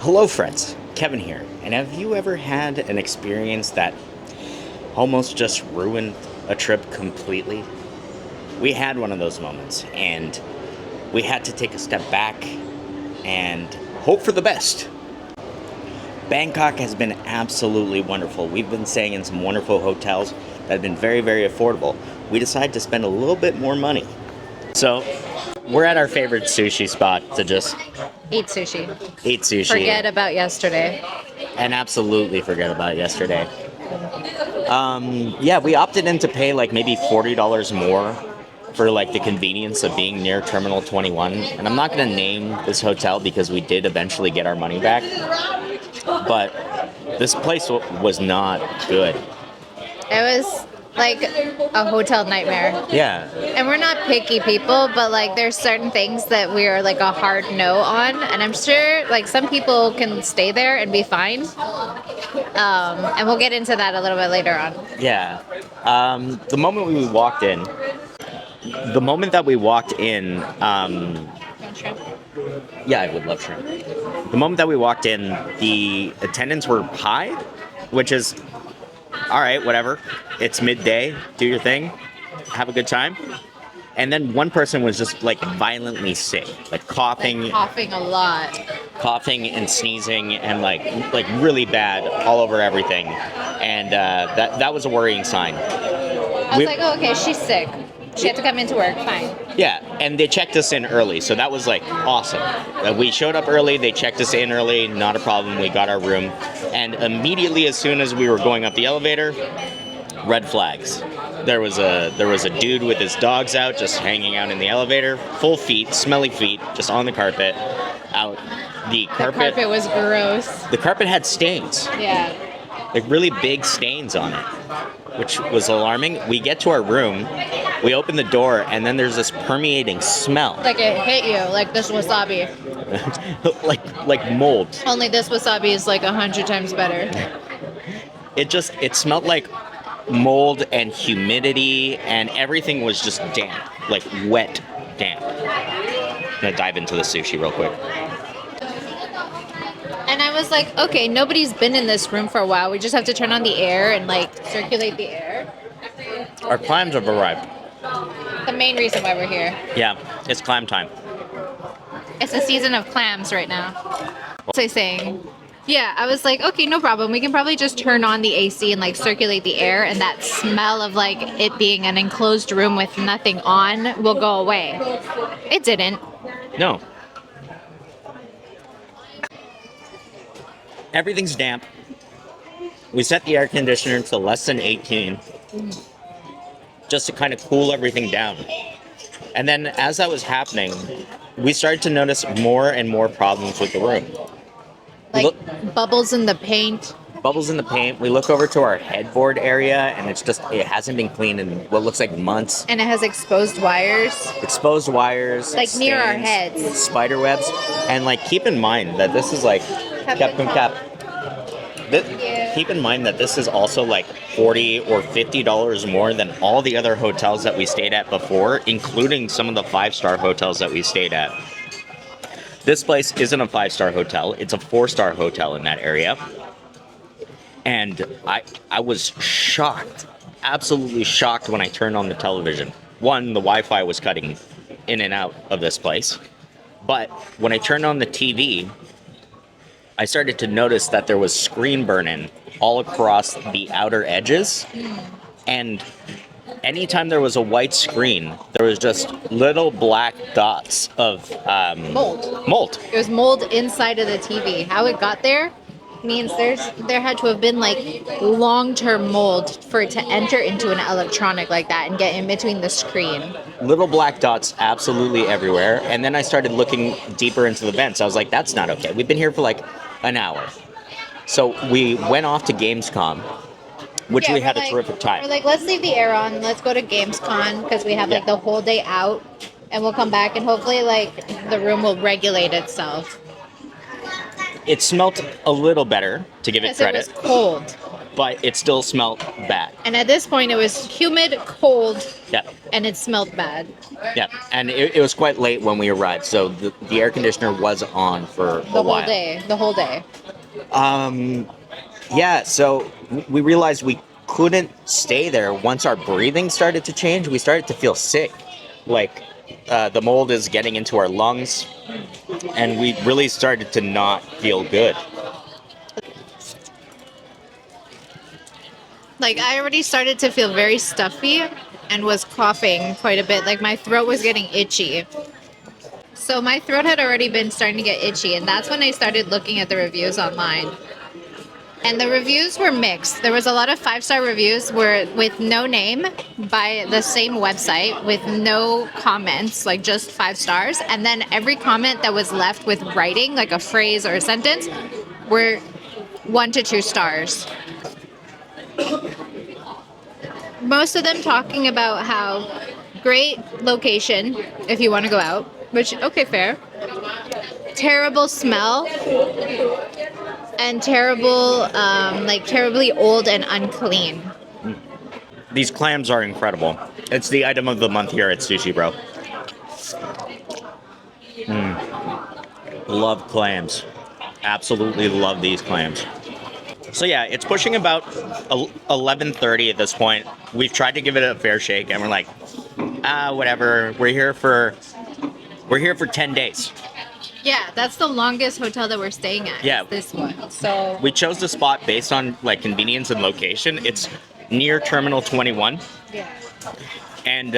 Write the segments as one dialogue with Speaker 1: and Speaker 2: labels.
Speaker 1: Hello, friends. Kevin here. And have you ever had an experience that almost just ruined a trip completely? We had one of those moments, and we had to take a step back and hope for the best. Bangkok has been absolutely wonderful. We've been staying in some wonderful hotels that have been very, very affordable. We decided to spend a little bit more money. So, we're at our favorite sushi spot to just
Speaker 2: Eat sushi.
Speaker 1: eat sushi.
Speaker 2: Forget about yesterday.
Speaker 1: And absolutely forget about yesterday. Yeah, we opted in to pay like maybe $40 more for like the convenience of being near Terminal 21. And I'm not going to name this hotel because we did eventually get our money back. But this place was not good.
Speaker 2: It was like a hotel nightmare.
Speaker 1: Yeah.
Speaker 2: And we're not picky people, but like there's certain things that we are like a hard no on. And I'm sure like some people can stay there and be fine. And we'll get into that a little bit later on.
Speaker 1: Yeah. The moment that we walked in, yeah, I would love shrimp. The moment that we walked in, the attendants were high, which is, all right, whatever. It's midday. Do your thing. Have a good time. And then one person was just like violently sick, like coughing,
Speaker 2: Coughing a lot.
Speaker 1: coughing and sneezing, and like really bad all over everything. And that was a worrying sign.
Speaker 2: I was like, oh, okay, she's sick. She had to come into work. Fine.
Speaker 1: Yeah, and they checked us in early, so that was like awesome. We showed up early, they checked us in early, not a problem. We got our room, and immediately as soon as we were going up the elevator, red flags. There was a dude with his dogs out, just hanging out in the elevator, full feet, smelly feet, just on the carpet, out. The carpet
Speaker 2: was gross.
Speaker 1: The carpet had stains,
Speaker 2: Yeah.
Speaker 1: like really big stains on it, which was alarming. We get to our room, we open the door, and then there's this permeating smell,
Speaker 2: Like it hit you, like this wasabi.
Speaker 1: like mold.
Speaker 2: Only this wasabi is like 100 times better.
Speaker 1: It smelled like mold and humidity, and everything was just damp, like wet damp. I'm gonna dive into the sushi real quick.
Speaker 2: And I was like, okay, nobody's been in this room for a while. We just have to turn on the air and like circulate the air.
Speaker 1: Our clams have arrived.
Speaker 2: The main reason why we're here.
Speaker 1: Yeah, it's clam time.
Speaker 2: It's the season of clams right now. What's I saying? Yeah, I was like, okay, no problem. We can probably just turn on the AC and like circulate the air, and that smell of like it being an enclosed room with nothing on will go away. It didn't.
Speaker 1: No. Everything's damp. We set the air conditioner to less than 18 just to kind of cool everything down. And then as that was happening, we started to notice more and more problems with the room.
Speaker 2: Like bubbles in the paint.
Speaker 1: Bubbles in the paint. We look over to our headboard area, and it hasn't been cleaned in what looks like months.
Speaker 2: And it has exposed wires.
Speaker 1: Exposed wires.
Speaker 2: Like near our
Speaker 1: stains,
Speaker 2: heads.
Speaker 1: Spider webs. And like keep in mind that this is like cap. Keep in mind that this is also like $40 or $50 more than all the other hotels that we stayed at before, including some of the 5-star hotels that we stayed at. This place isn't a 5-star hotel. It's a 4-star hotel in that area. And I was shocked, absolutely shocked when I turned on the television. One, the Wi-Fi was cutting in and out of this place. But when I turned on the TV, I started to notice that there was screen burn-in all across the outer edges. And anytime there was a white screen, there was just little black dots of mold.
Speaker 2: It was mold inside of the TV. How it got there means there had to have been like long-term mold for it to enter into an electronic like that and get in between the screen.
Speaker 1: Little black dots absolutely everywhere. And then I started looking deeper into the vents. I was like, that's not okay. We've been here for like an hour. So we went off to Gamescom, which we had a terrific time.
Speaker 2: We're like, let's leave the air on. Let's go to Gamescom because we have like the whole day out, and we'll come back and hopefully like the room will regulate itself.
Speaker 1: It smelt a little better, to give it credit.
Speaker 2: It was cold.
Speaker 1: but it still smelled bad.
Speaker 2: And at this point, it was humid, cold,
Speaker 1: Yeah.
Speaker 2: and it smelled bad.
Speaker 1: Yeah, and it was quite late when we arrived, so the air conditioner was on for a
Speaker 2: The
Speaker 1: while.
Speaker 2: whole day. The whole day.
Speaker 1: Yeah, so we realized we couldn't stay there. Once our breathing started to change, we started to feel sick. Like, the mold is getting into our lungs, and we really started to not feel good.
Speaker 2: Like, I already started to feel very stuffy and was coughing quite a bit. Like, my throat was getting itchy. So my throat had already been starting to get itchy, and that's when I started looking at the reviews online. And the reviews were mixed. There was a lot of 5-star reviews with no name by the same website with no comments, like just 5 stars. And then every comment that was left with writing, like a phrase or a sentence, were 1 to 2 stars. Most of them talking about how great location if you want to go out, which, okay, fair. Terrible smell. And terrible, like terribly old and unclean.
Speaker 1: These clams are incredible. It's the item of the month here at Sushi Bro. Love clams. Absolutely love these clams. So yeah, it's pushing about 11:30 at this point. We've tried to give it a fair shake, and we're like, whatever. We're here for 10 days.
Speaker 2: Yeah, that's the longest hotel that we're staying at.
Speaker 1: Yeah.
Speaker 2: This one. So
Speaker 1: We chose the spot based on like convenience and location. It's near Terminal 21,
Speaker 2: yeah.
Speaker 1: and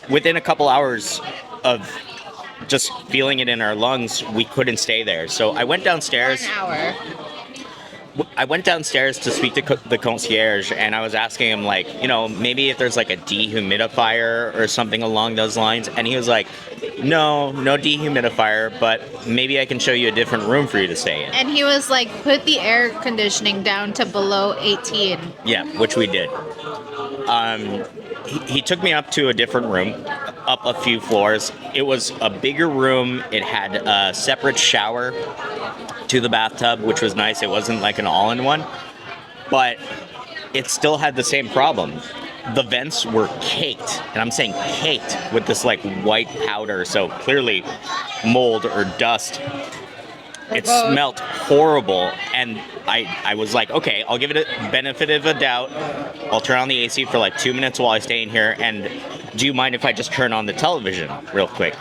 Speaker 1: within a couple hours of just feeling it in our lungs, we couldn't stay there. So I went downstairs.
Speaker 2: 1 hour.
Speaker 1: I went downstairs to speak to the concierge, and I was asking him, like, maybe if there's like a dehumidifier or something along those lines. And he was like, no dehumidifier, but maybe I can show you a different room for you to stay in.
Speaker 2: And he was like, put the air conditioning down to below 18.
Speaker 1: Yeah, which we did. He took me up to a different room, up a few floors. It was a bigger room. It had a separate shower to the bathtub, which was nice. It wasn't like an all-in-one, but it still had the same problem. The vents were caked, and I'm saying caked, with this like white powder, so clearly mold or dust. It smelled horrible, and I was like, okay, I'll give it a benefit of a doubt. I'll turn on the AC for like 2 minutes while I stay in here, and do you mind if I just turn on the television real quick?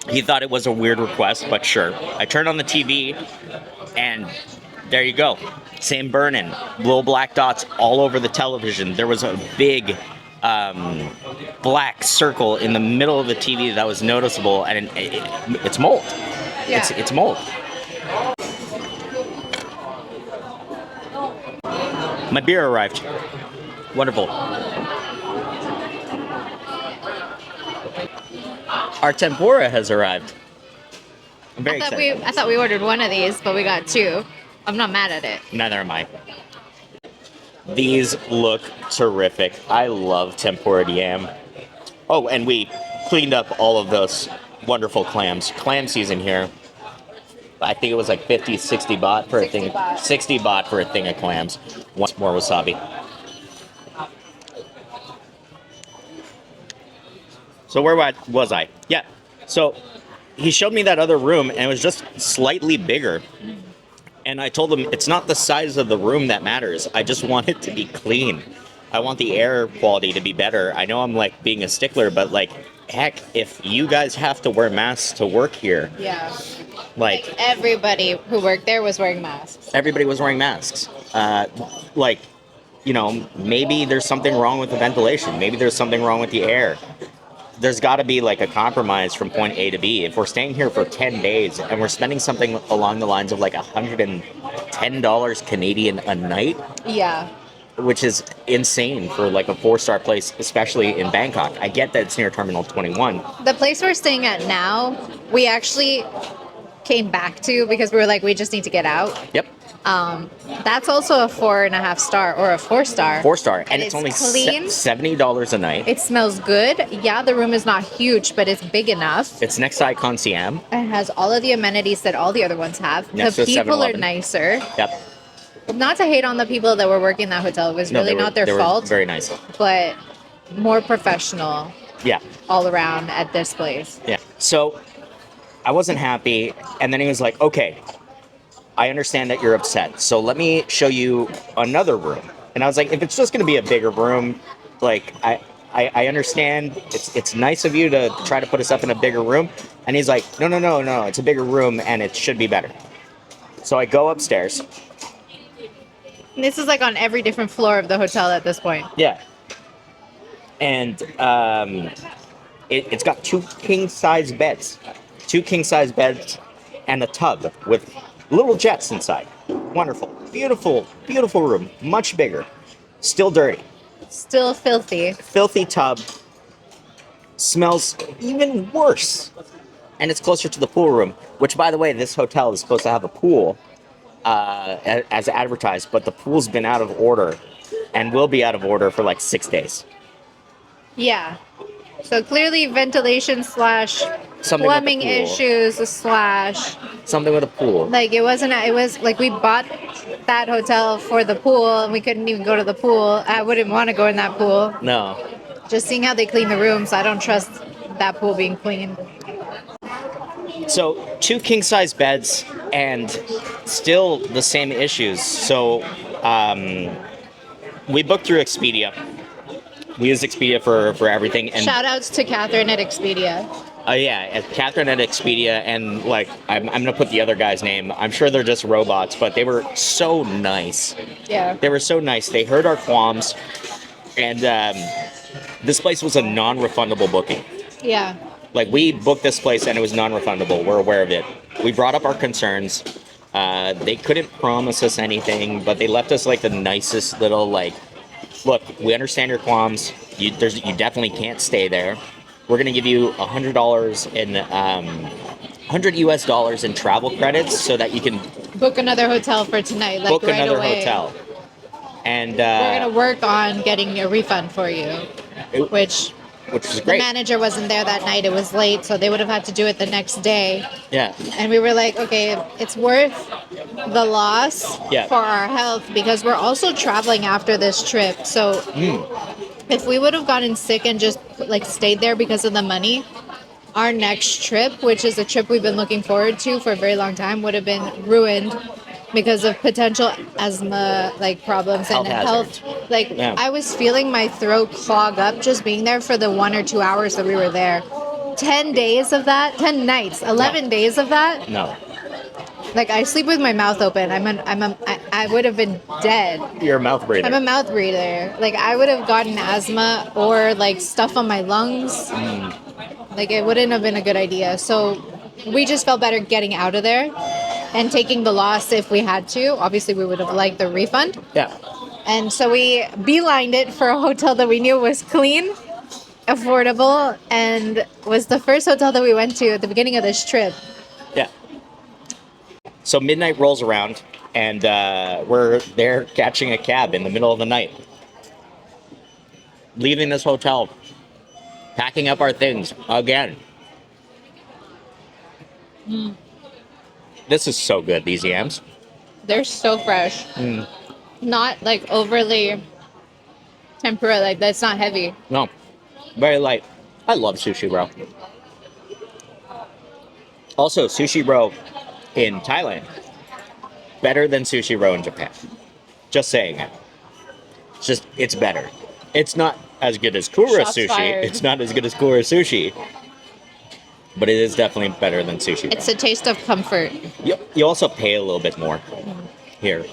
Speaker 1: He thought it was a weird request, but sure. I turned on the TV, and there you go. Same burn-in. Little black dots all over the television. There was a big black circle in the middle of the TV that was noticeable, and it's mold.
Speaker 2: Yeah.
Speaker 1: It's mold. My beer arrived. Wonderful. Our tempura has arrived. I'm very excited.
Speaker 2: I thought we ordered one of these, but we got 2. I'm not mad at it.
Speaker 1: Neither am I. These look terrific. I love tempura yam. Oh, and we cleaned up all of those wonderful clams. Clam season here. I think it was like 50, 60 baht for a thing. 60 baht for a thing of clams. Once more wasabi. So where was I? Yeah. So he showed me that other room, and it was just slightly bigger. And I told him it's not the size of the room that matters. I just want it to be clean. I want the air quality to be better. I know I'm like being a stickler, but like, heck, if you guys have to wear masks to work here,
Speaker 2: Yeah.
Speaker 1: like
Speaker 2: Everybody who worked there was wearing masks.
Speaker 1: everybody was wearing masks. Maybe there's something wrong with the ventilation. Maybe there's something wrong with the air. There's got to be like a compromise from point A to B. If we're staying here for 10 days and we're spending something along the lines of like $110 Canadian a night,
Speaker 2: Yeah.
Speaker 1: which is insane for like a 4-star place, especially in Bangkok. I get that it's near Terminal 21.
Speaker 2: The place we're staying at now, we actually came back to because we were like, we just need to get out.
Speaker 1: Yep.
Speaker 2: That's also a 4.5 star or a 4-star.
Speaker 1: 4-star, and it's
Speaker 2: it's
Speaker 1: only
Speaker 2: clean.
Speaker 1: $70 a night.
Speaker 2: It smells good. Yeah, the room is not huge, but it's big enough.
Speaker 1: It's next to Icon Siam.
Speaker 2: It has all of the amenities that all the other ones have.
Speaker 1: Next
Speaker 2: The
Speaker 1: to
Speaker 2: people are
Speaker 1: 7-Eleven.
Speaker 2: nicer.
Speaker 1: Yep.
Speaker 2: Not to hate on the people that were working that hotel. It was
Speaker 1: No,
Speaker 2: really not their
Speaker 1: they were
Speaker 2: fault,
Speaker 1: very nice.
Speaker 2: but more professional
Speaker 1: Yeah.
Speaker 2: all around at this place.
Speaker 1: Yeah. So I wasn't happy. And then he was like, okay, I understand that you're upset. So let me show you another room. And I was like, if it's just going to be a bigger room, like I understand it's nice of you to try to put us up in a bigger room. And he's like, no, it's a bigger room and it should be better. So I go upstairs.
Speaker 2: And this is like on every different floor of the hotel at this point.
Speaker 1: Yeah. And it's got two king-size beds. Two king-size beds and a tub with little jets inside. Wonderful. Beautiful, beautiful room. Much bigger. Still dirty.
Speaker 2: Still filthy.
Speaker 1: Filthy tub. Smells even worse. And it's closer to the pool room, which, by the way, this hotel is supposed to have a pool as advertised, but the pool's been out of order and will be out of order for like 6 days.
Speaker 2: Yeah. So clearly ventilation /
Speaker 1: Something
Speaker 2: plumbing
Speaker 1: with the pool.
Speaker 2: issues /
Speaker 1: Something with a pool.
Speaker 2: like it was like we bought that hotel for the pool and we couldn't even go to the pool. I wouldn't want to go in that pool.
Speaker 1: No.
Speaker 2: Just seeing how they clean the rooms, I don't trust that pool being clean.
Speaker 1: So, two king-size beds and still the same issues. So, we booked through Expedia. We use Expedia for everything. And
Speaker 2: Shout outs to Catherine at Expedia.
Speaker 1: yeah, Catherine at Expedia, and like I'm gonna put the other guy's name. I'm sure they're just robots, but they were so nice.
Speaker 2: Yeah.
Speaker 1: They were so nice. They heard our qualms, and this place was a non-refundable booking.
Speaker 2: Yeah.
Speaker 1: Like, we booked this place and it was non-refundable. We're aware of it. We brought up our concerns. They couldn't promise us anything, but they left us like the nicest little like, look, we understand your qualms. You definitely can't stay there. We're gonna give you $100 in $100 in travel credits so that you can
Speaker 2: Book another hotel for tonight. Like
Speaker 1: book
Speaker 2: right
Speaker 1: another
Speaker 2: away.
Speaker 1: hotel. And
Speaker 2: We're gonna work on getting a refund for you, which
Speaker 1: was
Speaker 2: the
Speaker 1: great.
Speaker 2: manager wasn't there that night. It was late, so they would have had to do it the next day.
Speaker 1: Yeah.
Speaker 2: And we were like, okay, it's worth the loss
Speaker 1: Yeah.
Speaker 2: for our health because we're also traveling after this trip. So if we would have gotten sick and just like stayed there because of the money, our next trip, which is a trip we've been looking forward to for a very long time, would have been ruined because of potential asthma like problems and
Speaker 1: Health
Speaker 2: health. Like
Speaker 1: Yeah.
Speaker 2: I was feeling my throat clog up just being there for the 1 or 2 hours that we were there. 10 days of that, 10 nights, 11 days of that.
Speaker 1: No.
Speaker 2: Like I sleep with my mouth open. I would have been dead.
Speaker 1: You're a mouth breather.
Speaker 2: I'm a mouth breather. Like I would have gotten asthma or like stuff on my lungs. Like it wouldn't have been a good idea. So we just felt better getting out of there and taking the loss if we had to. Obviously we would have liked the refund.
Speaker 1: Yeah.
Speaker 2: And so we beelined it for a hotel that we knew was clean, affordable, and was the first hotel that we went to at the beginning of this trip.
Speaker 1: Yeah. So midnight rolls around, and we're there catching a cab in the middle of the night. Leaving this hotel, packing up our things again. This is so good, these yams.
Speaker 2: They're so fresh. Not like overly tempura, like that's not heavy.
Speaker 1: No, very light. I love sushi roll. Also, sushi roll in Thailand, better than sushi roll in Japan. Just saying it. It's better. It's not as good as Kura
Speaker 2: Shots
Speaker 1: sushi.
Speaker 2: fired.
Speaker 1: It's not as good as Kura sushi. But it is definitely better than sushi roll.
Speaker 2: It's a taste of comfort.
Speaker 1: You also pay a little bit more here.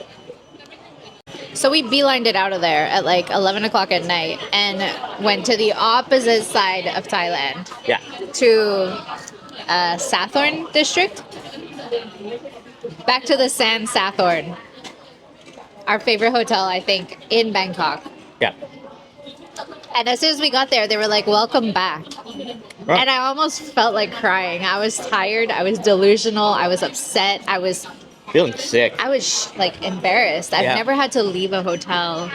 Speaker 2: So we beelined it out of there at like 11 o'clock at night and went to the opposite side of Thailand
Speaker 1: Yeah.
Speaker 2: to Sathorn district. Back to the San Sathorn. Our favorite hotel, I think, in Bangkok.
Speaker 1: Yeah.
Speaker 2: And as soon as we got there, they were like, welcome back.
Speaker 1: Oh.
Speaker 2: And I almost felt like crying. I was tired. I was delusional. I was upset. I was
Speaker 1: Feeling sick.
Speaker 2: like embarrassed. I've
Speaker 1: Yeah.
Speaker 2: never had to leave a hotel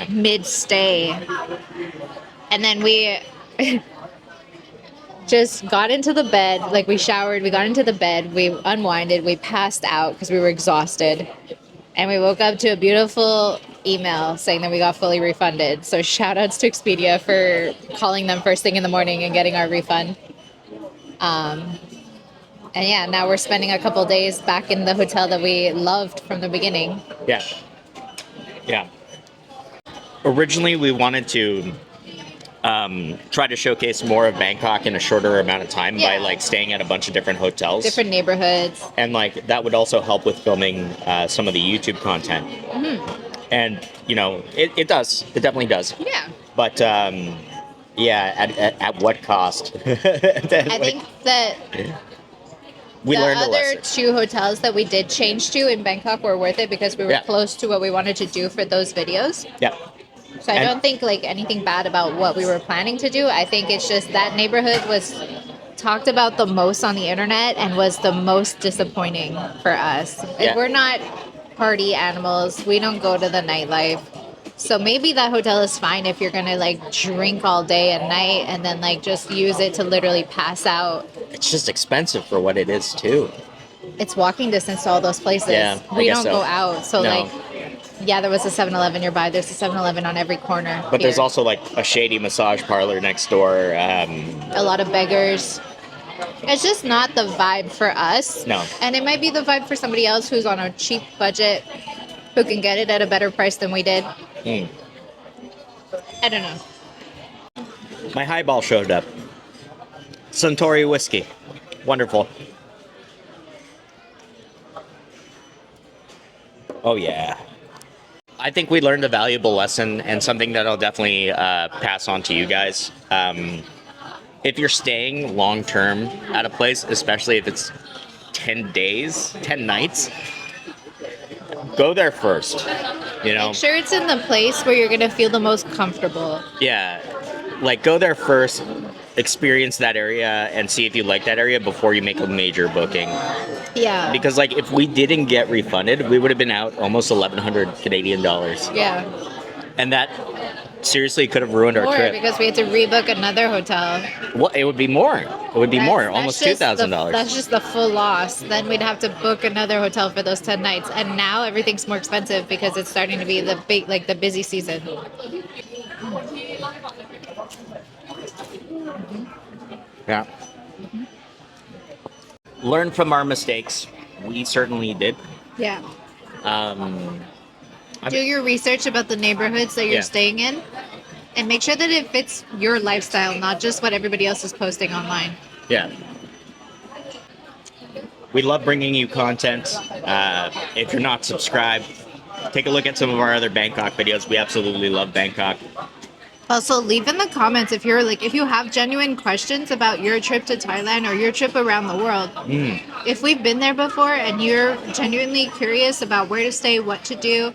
Speaker 2: mid-stay. And then we just got into the bed. Like we showered, we got into the bed, we unwinded, we passed out because we were exhausted. And we woke up to a beautiful email saying that we got fully refunded. So shout outs to Expedia for calling them first thing in the morning and getting our refund. And yeah, now we're spending a couple days back in the hotel that we loved from the beginning.
Speaker 1: Yeah. Yeah. Originally, we wanted to try to showcase more of Bangkok in a shorter amount of time by like staying at a bunch of different hotels,
Speaker 2: different neighborhoods,
Speaker 1: and like that would also help with filming some of the YouTube content. And you know, it definitely does.
Speaker 2: Yeah.
Speaker 1: But yeah, at what cost?
Speaker 2: I think that
Speaker 1: we
Speaker 2: the
Speaker 1: learned a
Speaker 2: other
Speaker 1: lesson.
Speaker 2: 2 hotels that we did change to in Bangkok were worth it because we were close to what we wanted to do for those videos.
Speaker 1: Yeah.
Speaker 2: So I don't think like anything bad about what we were planning to do. I think it's just that neighborhood was talked about the most on the internet and was the most disappointing for us.
Speaker 1: Yeah.
Speaker 2: We're not party animals. We don't go to the nightlife. So maybe that hotel is fine if you're gonna like drink all day and night and then like just use it to literally pass out.
Speaker 1: It's just expensive for what it is too.
Speaker 2: It's walking distance to all those places.
Speaker 1: Yeah,
Speaker 2: we
Speaker 1: guess
Speaker 2: don't
Speaker 1: so.
Speaker 2: go out. So
Speaker 1: No.
Speaker 2: like, yeah, there was a 7-Eleven nearby. There's a 7-Eleven on every corner.
Speaker 1: But there's
Speaker 2: here.
Speaker 1: also like a shady massage parlor next door.
Speaker 2: A lot of beggars. It's just not the vibe for us.
Speaker 1: No.
Speaker 2: And it might be the vibe for somebody else who's on a cheap budget, who can get it at a better price than we did. I don't know.
Speaker 1: My highball showed up. Suntory whiskey. Wonderful. Oh, yeah. I think we learned a valuable lesson and something that I'll definitely pass on to you guys. If you're staying long term at a place, especially if it's 10 days, 10 nights, go there first. You know?
Speaker 2: Make sure it's in the place where you're going to feel the most comfortable.
Speaker 1: Yeah. Like, go there first, experience that area, and see if you like that area before you make a major booking.
Speaker 2: Yeah.
Speaker 1: Because, like, if we didn't get refunded, we would have been out almost 1,100 Canadian dollars.
Speaker 2: Yeah.
Speaker 1: And that seriously could have ruined our
Speaker 2: More
Speaker 1: trip.
Speaker 2: because we had to rebook another hotel.
Speaker 1: Well, it would be more. It would be more, almost $2,000.
Speaker 2: That's just the full loss. Then we'd have to book another hotel for those 10 nights. And now everything's more expensive because it's starting to be the busy season.
Speaker 1: Yeah. Learn from our mistakes. We certainly did.
Speaker 2: Yeah.
Speaker 1: I
Speaker 2: Do your research about the neighborhoods that you're staying in, and make sure that it fits your lifestyle, not just what everybody else is posting online.
Speaker 1: Yeah. We love bringing you content. If you're not subscribed, take a look at some of our other Bangkok videos. We absolutely love Bangkok.
Speaker 2: Also, leave in the comments if you have genuine questions about your trip to Thailand or your trip around the world. If we've been there before and you're genuinely curious about where to stay, what to do,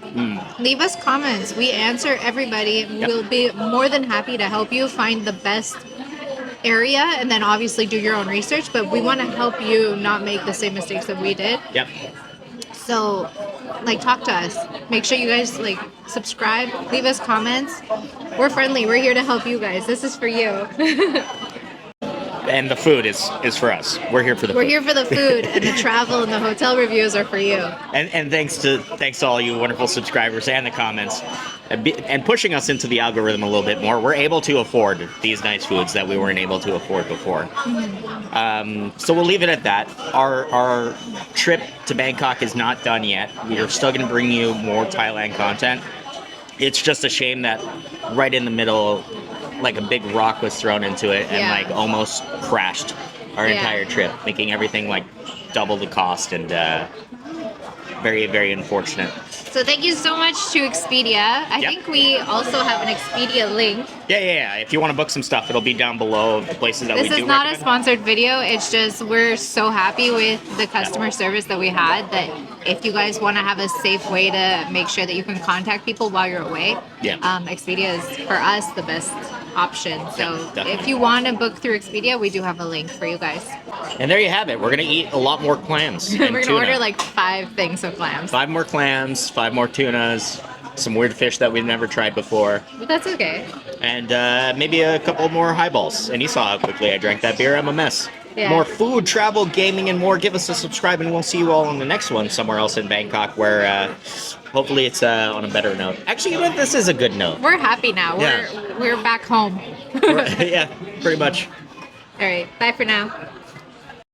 Speaker 2: leave us comments. We answer everybody.
Speaker 1: Yep.
Speaker 2: We'll be more than happy to help you find the best area, and then obviously do your own research, but we want to help you not make the same mistakes that we did.
Speaker 1: Yep.
Speaker 2: So, like, talk to us. Make sure you guys, like, subscribe, leave us comments. We're friendly. We're here to help you guys. This is for you.
Speaker 1: And the food is for us. We're here for the food.
Speaker 2: We're here for the food, and the travel and the hotel reviews are for you.
Speaker 1: And thanks to all you wonderful subscribers and the comments, and pushing us into the algorithm a little bit more. We're able to afford these nice foods that we weren't able to afford before. So we'll leave it at that. Our trip to Bangkok is not done yet. We are still going to bring you more Thailand content. It's just a shame that right in the middle, like a big rock was thrown into it and like almost crashed our entire trip, making everything like double the cost, and very, very unfortunate.
Speaker 2: So thank you so much to Expedia. I think we also have an Expedia link.
Speaker 1: Yeah. If you want to book some stuff, it'll be down below the places that we do
Speaker 2: This is not
Speaker 1: recommend.
Speaker 2: a sponsored video. It's just we're so happy with the customer service that we had that if you guys want to have a safe way to make sure that you can contact people while you're away, Expedia is, for us, the best option. So if you want to book through Expedia, we do have a link for you guys.
Speaker 1: And there you have it. We're going to eat a lot more clams.
Speaker 2: We're going to order like 5 things of clams.
Speaker 1: 5 more clams, 5 more tunas, some weird fish that we've never tried before.
Speaker 2: But that's okay.
Speaker 1: And maybe a couple more highballs. And you saw how quickly I drank that beer. I'm a mess.
Speaker 2: Yeah.
Speaker 1: more food, travel, gaming, and more. Give us a subscribe, and we'll see you all on the next one somewhere else in Bangkok, where hopefully it's on a better note. Actually, you know what? This is a good note.
Speaker 2: We're happy now.
Speaker 1: Yeah.
Speaker 2: We're back home.
Speaker 1: Yeah, pretty much.
Speaker 2: All right. Bye for now.